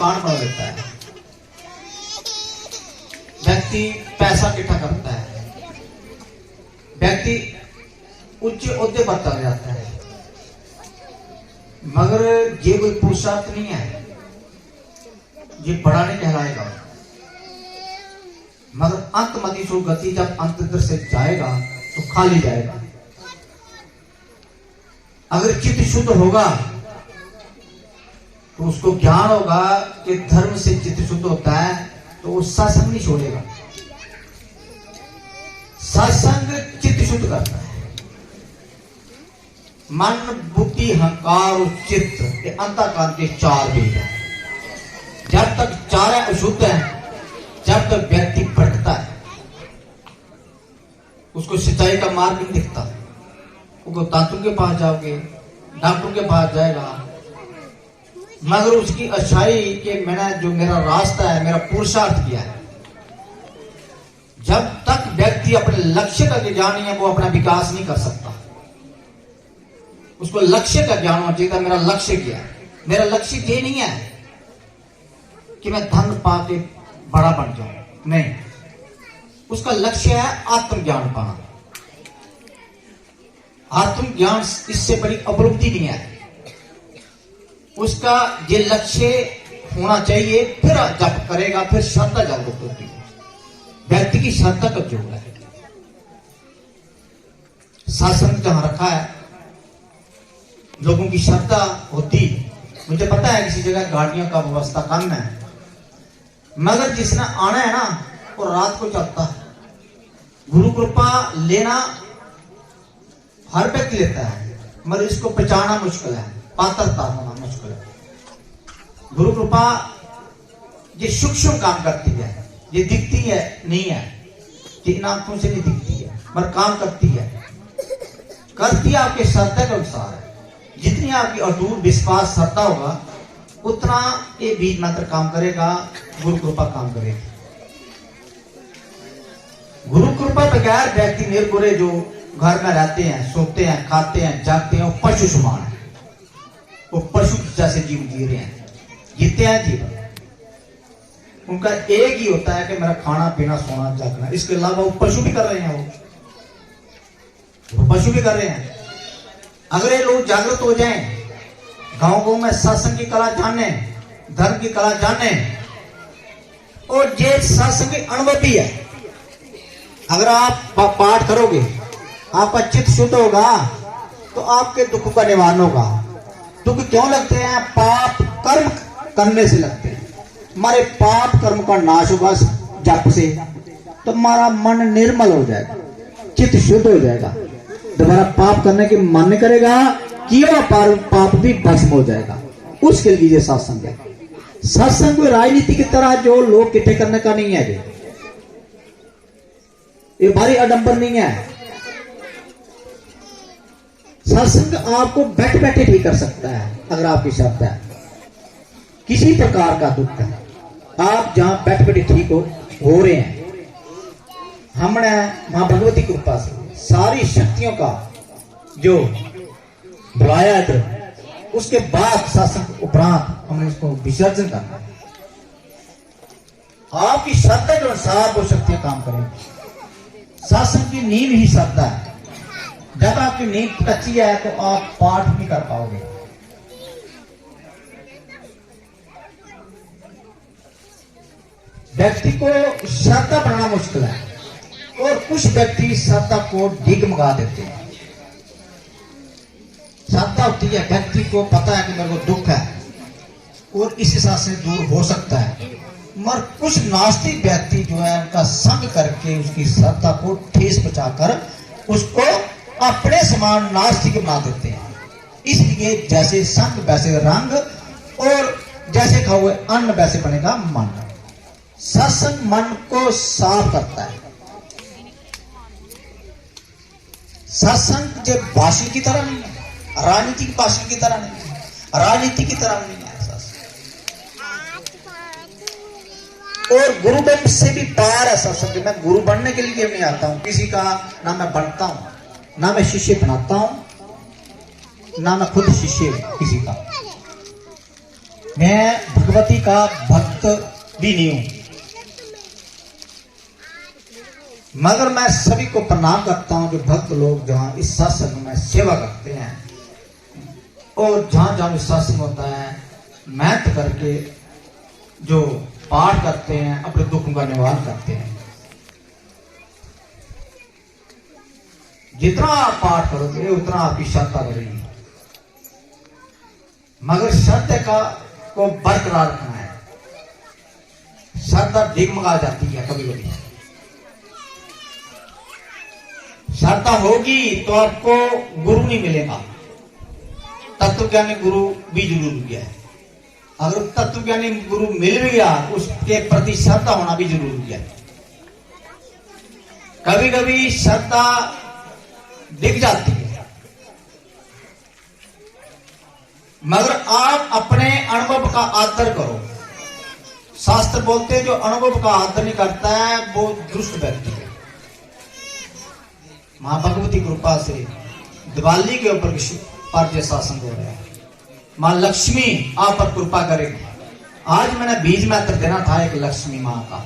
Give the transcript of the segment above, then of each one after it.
कान बना लेता है, व्यक्ति पैसा इकट्ठा करता है, व्यक्ति उच्च ओहदे पर चला जाता है, मगर ये कोई पुरुषार्थ नहीं है, ये बड़ा नहीं कहलाएगा। मगर अंतमति सो गति जब अंतर से जाएगा तो खाली जाएगा। अगर चित्त शुद्ध होगा तो उसको ज्ञान होगा कि धर्म से चित्त शुद्ध होता है, तो वो सत्संग नहीं छोड़ेगा। सत्संग चित्त शुद्ध करता है। मन, बुद्धि, अहंकार और चित्त के अंतःकरण के चार भेद हैं। जब तक चार अशुद्ध है, जब तक व्यक्ति भटकता है, उसको सच्चाई का मार्ग नहीं दिखता। वो तांत्रिक के पास जाओगे, डॉक्टर के पास जाएगा, मगर उसकी अच्छाई कि मैंने जो मेरा रास्ता है, मेरा पुरुषार्थ किया है। जब तक व्यक्ति अपने लक्ष्य का ज्ञान नहीं है, वो अपना विकास नहीं कर सकता। उसको लक्ष्य का ज्ञान होना चाहिए। मेरा लक्ष्य क्या है? मेरा लक्ष्य ये नहीं है कि मैं धन पाके बड़ा बन जाऊं, नहीं। उसका लक्ष्य है आत्मज्ञान पाना। आत्मज्ञान इससे बड़ी उपलब्धि नहीं है। उसका ये लक्ष्य होना चाहिए, फिर जब करेगा, फिर श्रद्धा जागरूक होती है। व्यक्ति की श्रद्धा कब जोड़ा है? शासन जहां रखा है, लोगों की श्रद्धा होती। मुझे पता है किसी जगह गाड़ियों का व्यवस्था कम है, मगर जिसने आना है ना, वो रात को चलता है। गुरु कृपा लेना हर व्यक्ति लेता है, मगर इसको पहचानना मुश्किल है, पात्रता होना मुश्किल है। गुरु कृपा ये सूक्ष्म काम करती है, ये दिखती है नहीं है, कि इन आंखों से नहीं दिखती है, मगर काम करती है। करती आपके श्रद्धा के अनुसार है। जितनी आपकी अटूट विश्वास श्रद्धा होगा, उतना ये बीज मंत्र काम करेगा, गुरु कृपा काम करेगी। गुरु कृपा बगैर व्यक्ति निर्गुरे जो घर में रहते हैं, सोते हैं, खाते हैं, जागते हैं, वो पशु समान है। वो पशु जैसे जीव जी रहे हैं, जीते हैं जीवन। उनका एक ही होता है कि मेरा खाना पीना सोना जागना। इसके अलावा वो पशु भी कर रहे हैं, वो पशु भी कर रहे हैं। अगर ये लोग जागृत हो जाएं, गांव में सत्संग की कला जाने, धर्म की कला जाने, और ये सत्संग की अनुभवी है। अगर आप पाठ करोगे, आपका चित्त शुद्ध होगा, तो आपके दुख का निवारण होगा। दुख क्यों लगते हैं? पाप कर्म करने से लगते हैं। हमारे पाप कर्म का नाश होगा जप से, तो हमारा मन निर्मल हो जाएगा, चित्त शुद्ध हो जाएगा। दोबारा पाप करने की मन नहीं करेगा, किया पाप भी भस्म हो जाएगा। उसके लिए सत्संग है। सत्संग कोई राजनीति की तरह जो लोग इकट्ठे करने का नहीं है। ये भारी आडंबर नहीं है। सत्संग आपको बैठे बैठे ठीक कर सकता है। अगर आपकी श्रद्धा है, किसी प्रकार का दुख है, आप जहां बैठ बैठे ठीक हो रहे हैं। हमने मां भगवती की कृपा से सारी शक्तियों का जो बुलाया है, उसके बाद सत्संग उपरांत हमने इसको विसर्जन करना है। आपकी श्रद्धा के अनुसार वो शक्तियां काम करेंगी। सत्संग की नींव ही श्रद्धा है। जब आपकी नींव कच्ची है, तो आप पाठ नहीं कर पाओगे। व्यक्ति को श्रद्धा बनाना मुश्किल है, और कुछ व्यक्ति श्रद्धा को डिगमगा देते हैं। श्रद्धा होती है, व्यक्ति को पता है कि मेरे को दुख है और इस हिसाब से दूर हो सकता है। मगर कुछ नास्तिक व्यक्ति जो है, उनका संग करके उसकी श्रद्धा को ठेस पहुंचाकर उसको अपने समान नास्तिक बना देते हैं। इसलिए जैसे संग वैसे रंग, और जैसे खाओगे अन्न वैसे बनेगा मन। सत्संग मन को साफ करता है। सत्संग जो भाषण की तरह नहीं है, राजनीति की भाषण की तरह नहीं है, राजनीति की तरह नहीं है सत्संग। और गुरु बन से भी पार है सत्संग। मैं गुरु बनने के लिए नहीं आता हूं किसी का, ना मैं बनता हूं, ना मैं शिष्य बनाता हूं, ना मैं खुद शिष्य किसी का। मैं भगवती का भक्त भी नहीं हूं, मगर मैं सभी को प्रणाम करता हूं जो भक्त लोग जहां इस सत्संग में सेवा करते हैं और जहां जहां सत्संग होता है मेहनत करके जो पाठ करते हैं, अपने दुखों का निवारण करते हैं। जितना आप पाठ करोगे उतना आपकी श्रद्धा बढ़ेगी, मगर श्रद्धा का को बरकरार रखना है। श्रद्धा डिगमगा जाती है कभी कभी। श्रद्धा होगी तो आपको गुरु नहीं मिलेगा, तत्वज्ञानी गुरु भी जरूरी है। अगर तत्वज्ञानी गुरु मिल भी गया, उसके प्रति श्रद्धा होना भी जरूरी है। कभी कभी श्रद्धा दिख जाती है, मगर आप अपने अनुभव का आदर करो। शास्त्र बोलते हैं जो अनुभव का आदर नहीं करता है वो दुष्ट व्यक्ति है। मां भगवती कृपा से दिवाली के ऊपर जो शासन हो रहा है, मां लक्ष्मी आप पर कृपा करेगी। आज मैंने बीज मंत्र देना था एक लक्ष्मी मां का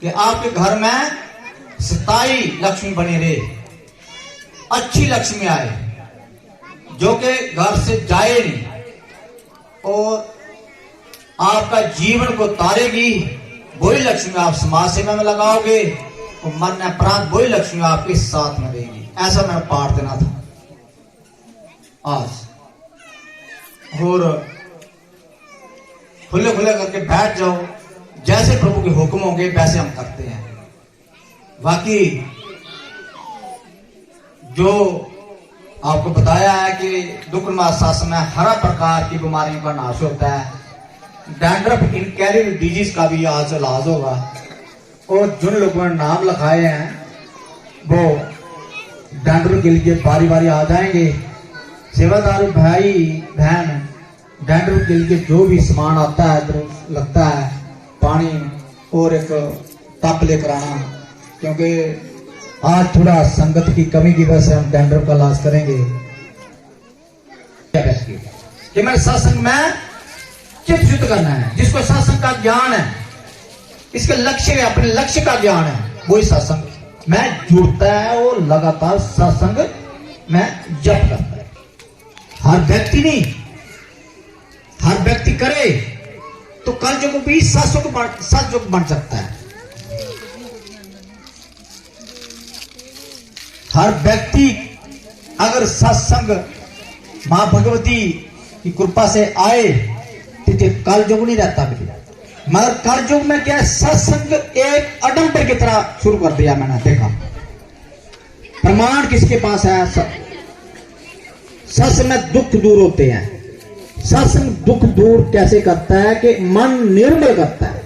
कि आपके घर में स्थायी लक्ष्मी बनी रहे, अच्छी लक्ष्मी आए जो कि घर से जाए नहीं और आपका जीवन को तारेगी। वही लक्ष्मी आप समाज सेवा में लगाओगे तो मन अपराध वही लक्ष्मी आपके साथ में रहेगी। ऐसा मैंने पाठ देना था आज। और खुले खुले करके बैठ जाओ, जैसे प्रभु के हुक्म होंगे वैसे हम करते हैं। बाकी जो आपको बताया है कि दुखमा शासन में हर प्रकार की बीमारियों का नाश होता है। डैंड्रफ इनकैरियल डिजीज का भी आज इलाज होगा। और जिन लोगों ने नाम लिखाए हैं वो डैंड्रफ के लिए बारी बारी आ जाएंगे। सेवादार भाई बहन डैंड्रफ के लिए जो भी सामान आता है तो लगता है पानी और एक टप लेकर आना, क्योंकि आज थोड़ा संगत की कमी की वजह से हम डैंड्रफ का इलाज करेंगे। कि मैं सत्संग में चित्त शुद्ध करना है। जिसको सत्संग का ज्ञान है, इसके लक्ष्य है, अपने लक्ष्य का ज्ञान है, वही सत्संग में जुड़ता है और लगातार सत्संग में जप करता है। हर व्यक्ति नहीं, हर व्यक्ति करे तो कल जो भी सत्संग बन सकता है। हर व्यक्ति अगर सत्संग मां भगवती की कृपा से आए तो कल युग नहीं रहता भी। मगर कल युग में क्या है, सत्संग एक अडंबर की तरह शुरू कर दिया। मैंने देखा प्रमाण किसके पास है। सत्संग में दुख दूर होते हैं। सत्संग दुख दूर कैसे करता है कि मन निर्मल करता है।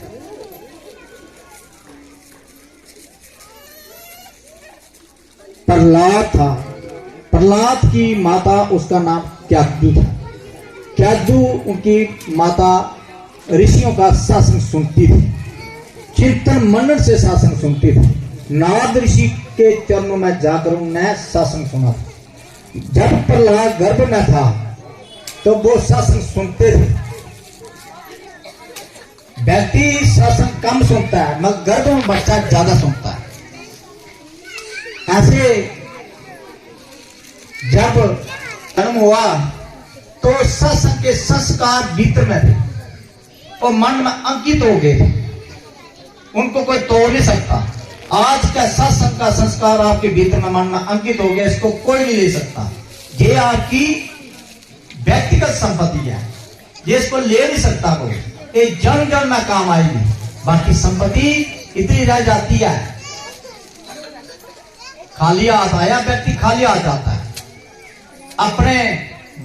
प्रहलाद था, प्रहलाद की माता उसका नाम क्यादु था। क्यादु उनकी माता ऋषियों का शासन सुनती थी, चिंतन मनन से शासन सुनती थी। नारद ऋषि के चरणों में जाकर उन्हें शासन सुना। जब प्रहलाद गर्भ में था तो वो शासन सुनते थे। व्यक्ति शासन कम सुनता है मगर गर्भ में बच्चा ज्यादा सुनता है। ऐसे जब जन्म हुआ तो सत्संग के संस्कार भीतर में थे और मन में अंकित हो गए थे, उनको कोई तोड़ नहीं सकता। आज का सत्संग का संस्कार आपके भीतर में मन में अंकित हो गया, इसको कोई नहीं ले सकता। ये आपकी व्यक्तिगत संपत्ति है, ये इसको ले नहीं सकता कोई। ये जन्म जन्म में काम आएगी। बाकी संपत्ति इतनी रह जाती है। खाली हाथ आया व्यक्ति खाली हाथ जाता है। अपने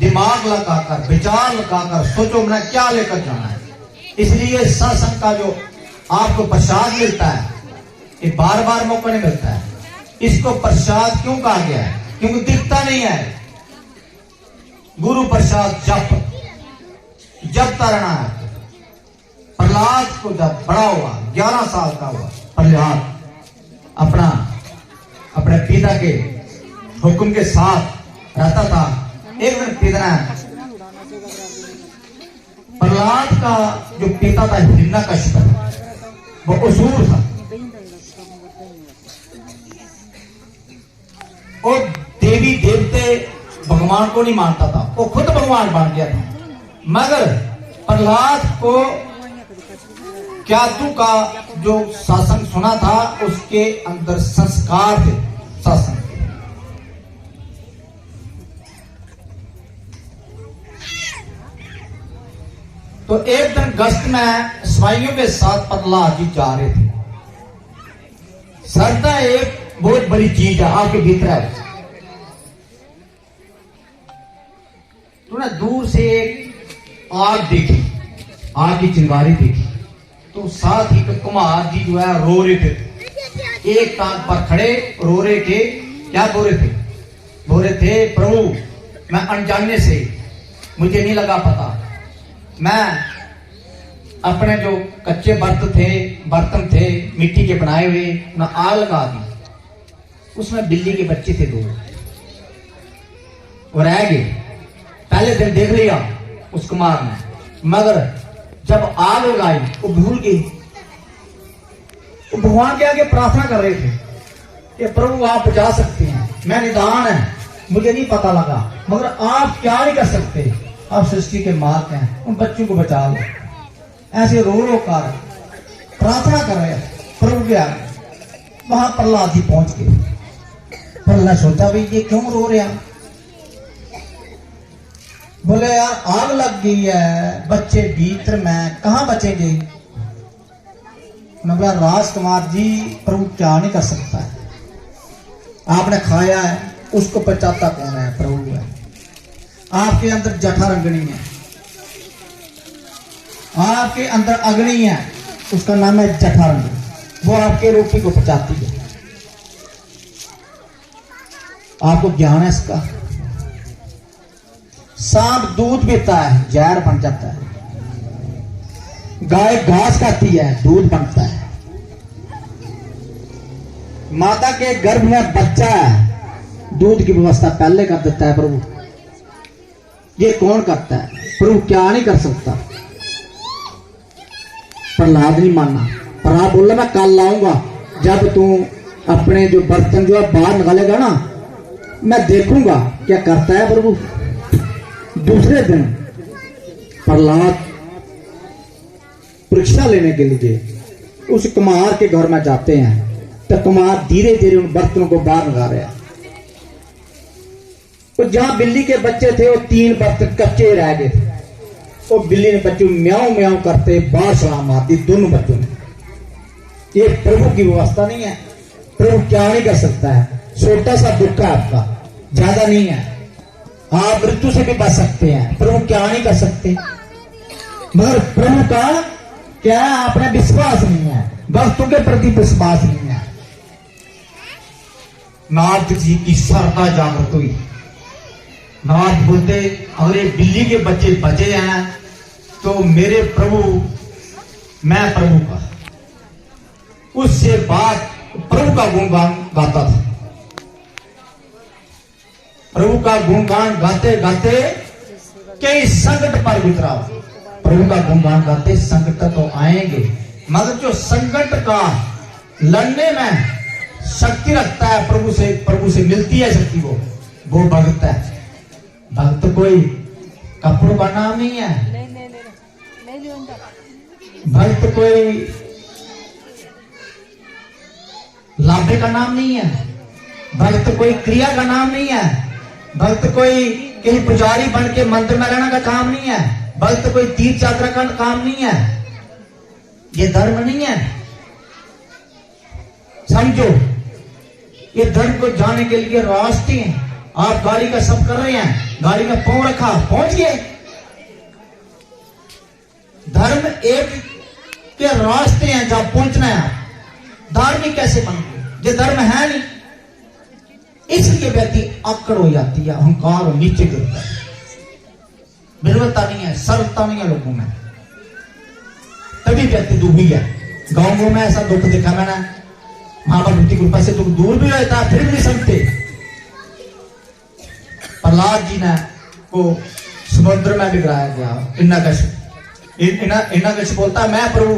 दिमाग लगाकर विचार लगाकर सोचो मैंने क्या लेकर जाना है। इसलिए सत्संग का जो आपको प्रसाद मिलता है ये बार बार मौका नहीं मिलता है। इसको प्रसाद क्यों कहा गया है? क्योंकि दिखता नहीं है। गुरु प्रसाद जपता रहना है। प्रहलाद को जब बड़ा हुआ 11 साल का हुआ, प्रहलाद अपने पिता के हुक्म के साथ रहता था। एक दिन पिता ने प्रहलाद का जो पिता था हिरण्यकश्यप वो असुर था और देवी देवते भगवान को नहीं मानता था, वो खुद भगवान बन गया था। मगर प्रहलाद को क्यातु का जो शासन सुना था उसके अंदर संस्कार थे शासन। तो एक दिन गश्त में सिपाहियों के साथ प्रहलाद जी जा रहे थे। श्रद्धा एक बहुत बड़ी चीज है आपके भीतर है। तूने दूर से एक आग देखी, आग की चिंगारी देखी, तो साथ ही कुमार जी जो है रो रहे थे, एक टांग पर खड़े रो रहे थे। क्या बोल रहे थे? बोल रहे थे प्रभु मैं अनजाने से, मुझे नहीं लगा पता, मैं अपने जो कच्चे बर्तन थे मिट्टी के बनाए हुए ना आग लगा दी, उसमें बिल्ली के बच्चे थे दो और रह गए। पहले दिन देख लिया उस कुमार ने, मगर जब आग लगाई वो भूल गई। वो भगवान के आगे प्रार्थना कर रहे थे कि प्रभु आप बचा सकते हैं, मैं निदान है, मुझे नहीं पता लगा, मगर आप क्या नहीं कर सकते, आप सृष्टि के मालिक हैं, उन बच्चों को बचा लो। ऐसे रो रो कर प्रार्थना कर रहे प्रभु के आगे। वहां प्रहलाद जी पहुंच गए। प्रहलाद सोचा भाई ये क्यों रो रहे हैं? बोले यार आग लग गई है, बच्चे भीतर में कहां बचेंगे? मैं बोला राजकुमार जी प्रभु क्या नहीं कर सकता है, आपने खाया है, उसको बचाता कौन है? प्रभु है। आपके अंदर जठा रंगनी है, आपके अंदर अग्नि है, उसका नाम है जठा रंगनी, वो आपके रोटी को बचाती है। आपको ज्ञान है इसका? सांप दूध पीता है, जहर बन जाता है। गाय घास खाती है, दूध बनता है। माता के गर्भ में बच्चा है, दूध की व्यवस्था पहले कर देता है प्रभु। ये कौन करता है? प्रभु क्या नहीं कर सकता? प्रहलाद नहीं मानना। प्रहलाद बोला मैं कल लाऊंगा, जब तू अपने जो बर्तन जो है बाहर निकालेगा ना, मैं देखूंगा क्या करता है प्रभु। दूसरे दिन प्रहलाद परीक्षा लेने के लिए उस कुमार के घर में जाते हैं, तो कुमार धीरे धीरे उन बर्तनों को बाहर निकाल रहा है। तो जहां बिल्ली के बच्चे थे वो 3 बर्तन कच्चे रह गए थे। वो बिल्ली ने बच्चों म्याऊं म्याऊं करते बाहर सलाम मार दी दोनों बच्चों ने। ये प्रभु की व्यवस्था नहीं है। प्रभु क्या नहीं कर सकता है? छोटा सा दुख है आपका, ज्यादा नहीं है, आप मृत्यु से भी बच सकते हैं। प्रभु क्या नहीं कर सकते? मगर प्रभु का क्या है? आपने विश्वास नहीं है, भक्तों के प्रति विश्वास नहीं है। नारद जी की श्रद्धा जागृत हुई। नारद बोलते अगर ये बिल्ली के बच्चे बचे हैं तो मेरे प्रभु, मैं प्रभु का। उससे बाद प्रभु का गुणगान गाता था। प्रभु का गुणगान गाते गाते कई संकट पर गुजरा। प्रभु का गुणगान गाते संकट तो आएंगे, मगर जो संकट का लड़ने में शक्ति रखता है प्रभु से मिलती है शक्ति, वो भक्त है। भक्त कोई कपड़ों का नाम नहीं है, भक्त कोई लाभे का नाम नहीं है, भक्त कोई क्रिया का नाम नहीं है, भक्त कोई कहीं पुजारी बन के मंदिर में रहना का काम नहीं है, भक्त कोई तीर्थ यात्रा का काम नहीं है। ये धर्म नहीं है, समझो। ये धर्म को जाने के लिए रास्ते हैं। आप गाड़ी का सब कर रहे हैं, गाड़ी में पांव रखा पहुंच गए। धर्म एक के रास्ते हैं जहां पहुंचना है। धार्मिक कैसे बन गए? ये धर्म है नहीं। इसलिए व्यक्ति आकड़ हो जाती है, अहंकार और नीचे गिरता है, विनम्रता नहीं है, सरलता नहीं है लोगों में, तभी व्यक्ति दुखी है। गांव में ऐसा दुख देखा मैंने, महाभारत की कृपा से दुख दूर भी रहता है, फिर भी नहीं समझते। प्रहलाद जी ने को समुद्र में भी गिराया गया, हिरण्यकश्यप इन्ना कुछ बोलता मैं प्रभु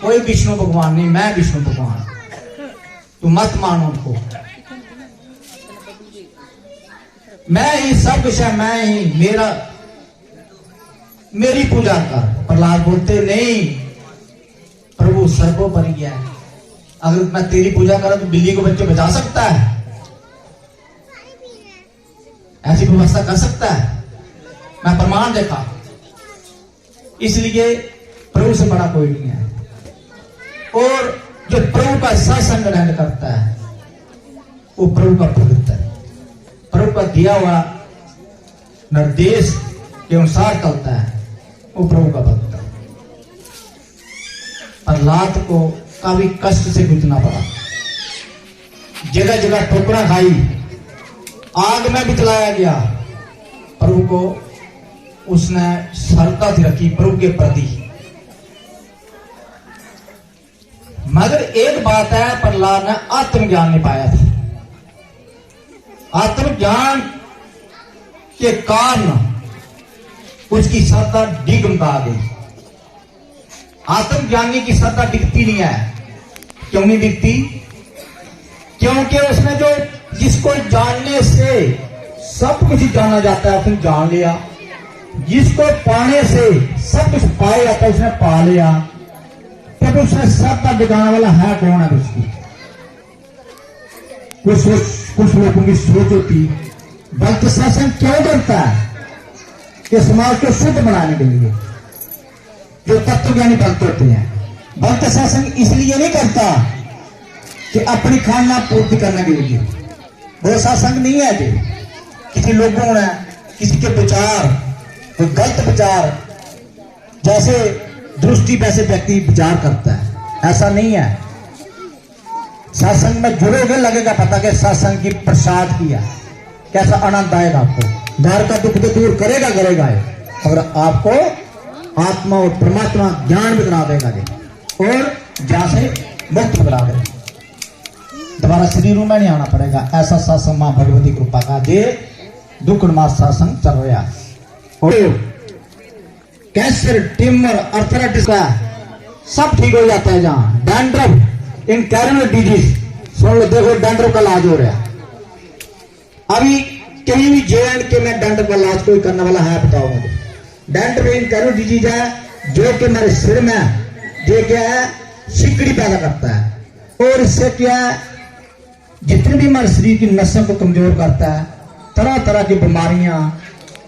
कोई विष्णु भगवान नहीं, मैं विष्णु भगवान, तू मत मान उनको, मैं ही सब कुछ है, मैं ही मेरी पूजा कर। प्रहलाद बोलते नहीं, प्रभु सर्वोपरि है, अगर मैं तेरी पूजा करूं तो बिल्ली को बच्चे बचा सकता है? ऐसी व्यवस्था कर सकता है? मैं प्रमाण देखा। इसलिए प्रभु से बड़ा कोई नहीं है। और जो प्रभु का सत्संग ग्रहण करता है वो प्रभु का भक्त है, प्रभु का दिया हुआ निर्देश के अनुसार चलता है, वो प्रभु का भक्त है। प्रहलाद को काफी कष्ट से गुजरना पड़ा, जगह जगह ठोकरा खाई, आग में भी जलाया गया। प्रभु को उसने श्रद्धा रखी प्रभु के प्रति। मगर एक बात है, प्रहलाद ने आत्मज्ञान नहीं पाया था। आत्मज्ञान के कारण उसकी श्रद्धा डिगमगा गई। आत्मज्ञानी की श्रद्धा दिखती नहीं है। क्यों नहीं दिखती? क्योंकि उसने जो जिसको जानने से सब कुछ जाना जाता है उसने जान लिया, जिसको पाने से सब कुछ पाया जाता है उसने पा लिया, तब उसने श्रद्धा दिखाने वाला है कौन है उसकी? कुछ लोगों की सोच होती, भक्त सत्संग क्यों करता है? कि समाज को शुद्ध बनाने के लिए। जो तत्वज्ञानी भक्त होते हैं, भक्त सत्संग इसलिए नहीं करता कि अपनी खाना पूर्ति करने के लिए। वो सत्संग नहीं है जी। किसी लोगों ने किसी के विचार, कोई गलत विचार, जैसे दृष्टि वैसे व्यक्ति विचार करता है, ऐसा नहीं है। सत्संग में जुड़ोगे लगेगा पता कि सत्संग की प्रसाद किया, कैसा आनंद आएगा आपको। घर का दुख तो दूर करेगा मगर आपको आत्मा और परमात्मा ज्ञान भी करा देगा जी, और जहां से मुक्त करा देगा। दोबारा शरीरों में नहीं आना पड़ेगा। ऐसा सत्संग मां भगवती कृपा का जे दुखमा सत्संग चल रहा है। और कैंसर, ट्यूमर, अर्थराइटिस का सब ठीक हो जाता है। जहां डैंड्रफ, इनकैरेबल डिजीज, सुन लो, देखो डैंड्रफ का इलाज हो रहा है अभी कहीं भी। JNK में डैंड्रफ का इलाज कोई करने वाला है? बताओ मुझे। डैंड्रफ इनकैरेबल डिजीज है जो कि मेरे सिर में जो क्या है सिकड़ी पैदा करता है, और इससे क्या है जितने भी हमारे शरीर की नसों को कमजोर करता है। तरह तरह की बीमारियां,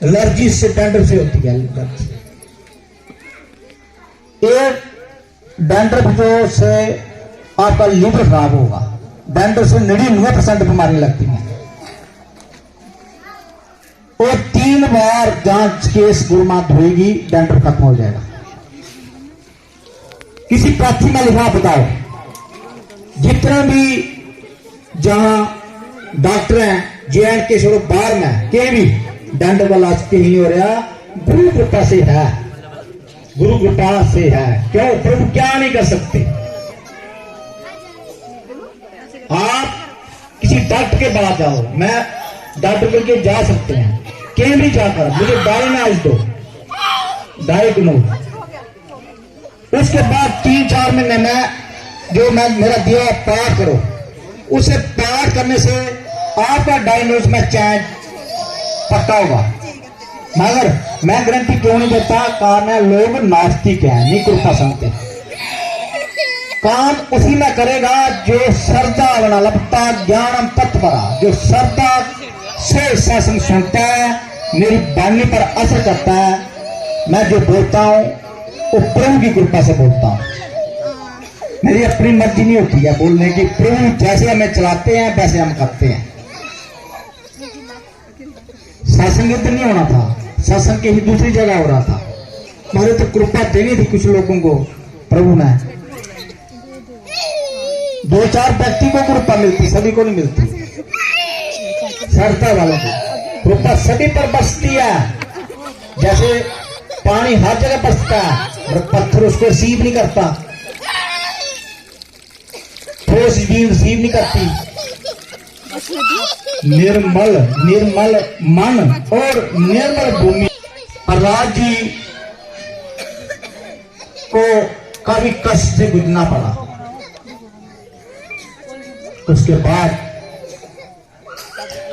एलर्जी से डैंड्रफ से होती है। एक डैंड्रफ जो से आपका लीवर खराब होगा, डैंड्रफ से 99% बीमारियां लगती हैं। और 3 बार जांच केस गुरमा धोएगी, डैंड्रफ खत्म हो जाएगा। किसी पाथी में लिखा बताओ, जितने भी जहां डॉक्टर हैं JNK छोड़ो बाहर में के भी डैंड्रफ का इलाज कहीं नहीं हो रहा। गुरु कृपा से है, गुरु कृपा से है। क्यों? प्रभु क्या नहीं कर सकते? आप किसी डॉक्टर के पास जाओ, मैं डॉक्टर के जा सकते हैं, कहीं भी जाकर मुझे डायग्नोज दो, डायग्नोज। उसके बाद 3-4 महीने में जो मैं मेरा दिया पाठ करो, उसे पाठ करने से आपका डायग्नोज में चैन पक्का होगा। मगर मैं गारंटी क्यों नहीं देता? कारण है लोग नास्तिक हैं, नहीं कृपा समझते। काम उसी में करेगा जो श्रद्धा बना लगता, ज्ञानम तत्परा, जो श्रद्धा से शासन सुनता है, मेरी वाणी पर असर करता है। मैं जो बोलता हूं वो प्रभु की कृपा से बोलता हूं, मेरी अपनी मर्जी नहीं होती है बोलने की। प्रभु जैसे हमें चलाते हैं वैसे हम करते हैं। सत्संग इधर नहीं होना था, सत्संग कहीं दूसरी जगह हो रहा था। हमारे तो कृपा देनी थी कुछ लोगों को प्रभु ने। 2-4 व्यक्ति को कृपा मिलती, सभी को नहीं मिलती। श्रद्धा वालों को कृपा सभी पर बसती है। जैसे पानी हर जगह बसता है और पत्थर उसको रिसीव नहीं करता, ठोस भी रिसीव नहीं करती। निर्मल निर्मल मन और निर्मल भूमि। प्रहलाद जी को काफी कष्ट से गुजरना पड़ा। उसके बाद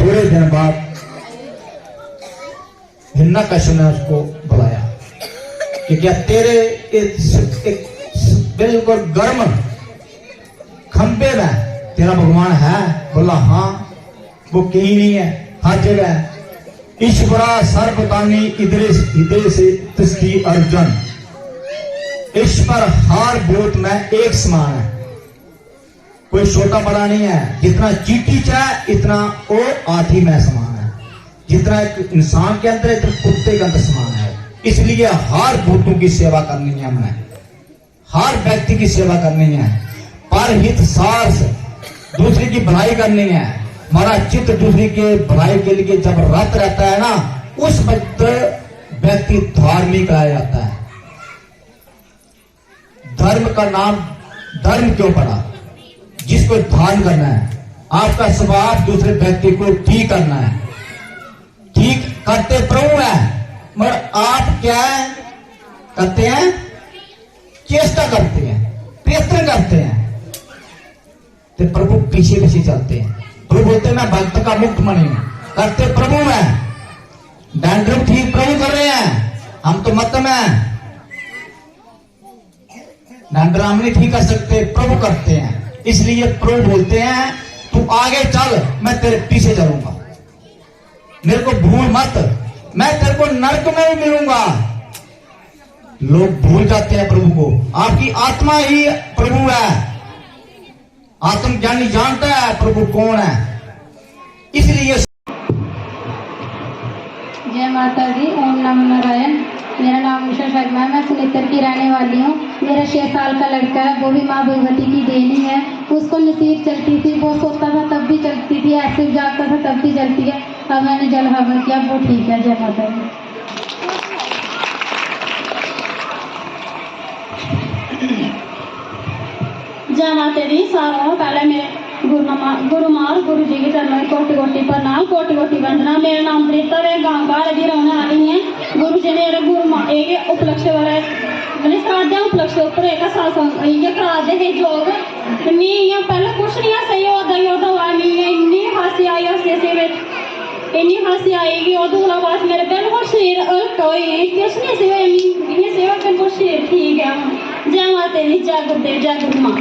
थोड़े दिन बाद हिरण्यकश्यप ने उसको बुलाया कि क्या तेरे एक बिल्कुल गर्म खंबे में तेरा भगवान है? बोला हाँ, वो कहीं नहीं है, हर जगह है। ईश्वरा सर्वदानी इधर से तस्की अर्जुन, ईश्वर हर बोध में एक समान है, कोई छोटा बड़ा नहीं है। जितना चींटी चाहे इतना वो हाथी में समान है, जितना एक इंसान के अंदर इतना कुत्ते के अंदर समान है। इसलिए हर भूतों की सेवा करनी है, हमें हर व्यक्ति की सेवा करनी है, पर हित सार से दूसरे की भलाई करनी है। हमारा चित्त दूसरे के भलाई के लिए जब रत रहता है ना, उस वक्त व्यक्ति धार्मिक आ जाता है। धर्म का नाम धर्म क्यों पड़ा? जिसको ध्यान करना है, आपका स्वभाव दूसरे व्यक्ति को ठीक करना है। ठीक करते प्रभु है, मगर आप क्या करते हैं? चेष्टा करते हैं, प्रयत्न करते हैं, तो प्रभु पीछे पीछे चलते हैं। प्रभु बोलते हैं मैं भक्त का मुक्त मणि हूं, करते प्रभु है। डैंड्रफ ठीक प्रभु कर रहे हैं, हम तो मत में डैंड्रफ हम नहीं ठीक कर सकते, प्रभु करते हैं। इसलिए प्रभु बोलते हैं तू आगे चल, मैं तेरे पीछे चलूंगा, मेरे को भूल मत, मैं तेरे को नरक में भी मिलूंगा। लोग भूल जाते हैं प्रभु को। आपकी आत्मा ही प्रभु है, आत्मज्ञानी जानता है प्रभु कौन है। इसलिए जय माता दी, ओम नमो नारायण। मेरा नाम उषा शर्मा है, मैं सुनेत्र की रहने वाली हूँ। मेरा 6 साल का लड़का है, वो भी माँ भगवती की देनी है। उसको नसीब चलती थी, वो सोता था तब भी चलती थी, ऐसे जागता था तब भी चलती है। अब मैंने जल हवन किया, वो ठीक है। जय माता दी। जय माता दी। सारों पहले मैं गुरु मार गुरु जी के चरणों में कोटि कोटि प्रणाम, कोटि कोटि वंदना। मेरा नाम प्रीता है, गांव बाल की रहने वाली है। गुरु जी ने गुरु माँ एक उपलक्ष्य वाला मैंने साध्या उपलक्ष्य उपर एक सत्संग ये करा दे है योग। मैं पहले कुछ नहीं सही होता हुआ नहीं, इन्नी हंसी आई उस इन्नी हंसी आएगी। और दूसरा बात मेरे बिल्कुल शरीर हल्का हुई, किस नहीं सेवा बिल्कुल शरीर ठीक है। जय माता दी, जय गुरुदेव, जय गुरु माँ।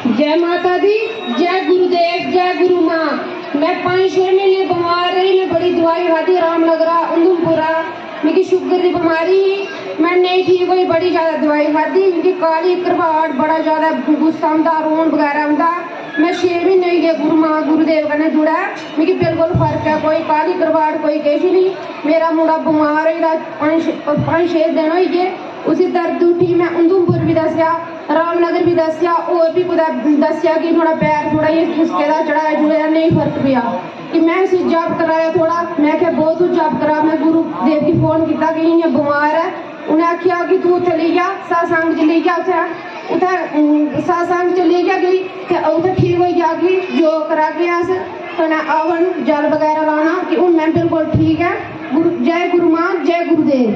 जय माता दी, जय गुरुदेव, जय गुरु माँ। मैं 5-6 महीने बीमार रही, मैं बड़ी दवाई खाती, रामनगरा उधमपुरा। मेरी शुगर की बीमारी, मैं नहीं ठीक हुई, बड़ी ज्यादा दवाई खाती। मेरी काली घबराहट, बड़ा ज्यादा गुस्सा आता, रोन वगैरह आता। मैं 6 महीने हुए गुरु माँ गुरुदेव कन्नै जुड़ा, मिगी बिल्कुल फर्क है, कोई काली घबराहट कोई किश नहीं। मेरा मुड़ा बीमार होई 5-6 दिन होई गए, उसी दर्द उठी। मैं उधमपुर भी दस्या, रामनगर भी दस्या, और भी कुछ दस्या कि थोड़ा पैर थोड़ा ये खिसके दा चढ़ाया जुड़ाया, नहीं फर्क पिया। कि मैं उसे जॉब कराया थोड़ा, मैं क्या बहुत जॉब करा। मैं गुरुदेव की फोन किया कि इन्हें बीमार है, उन्हें आख्या कि तू चली जा सत्संग चली जा, उसे सत्संग चली जा गई, उसे ठीक हो गया कि जो करा के अस आवन जल वगैरह लाना कि हूँ मैं बिल्कुल ठीक है। जय गुरु माँ, जय गुरुदेव।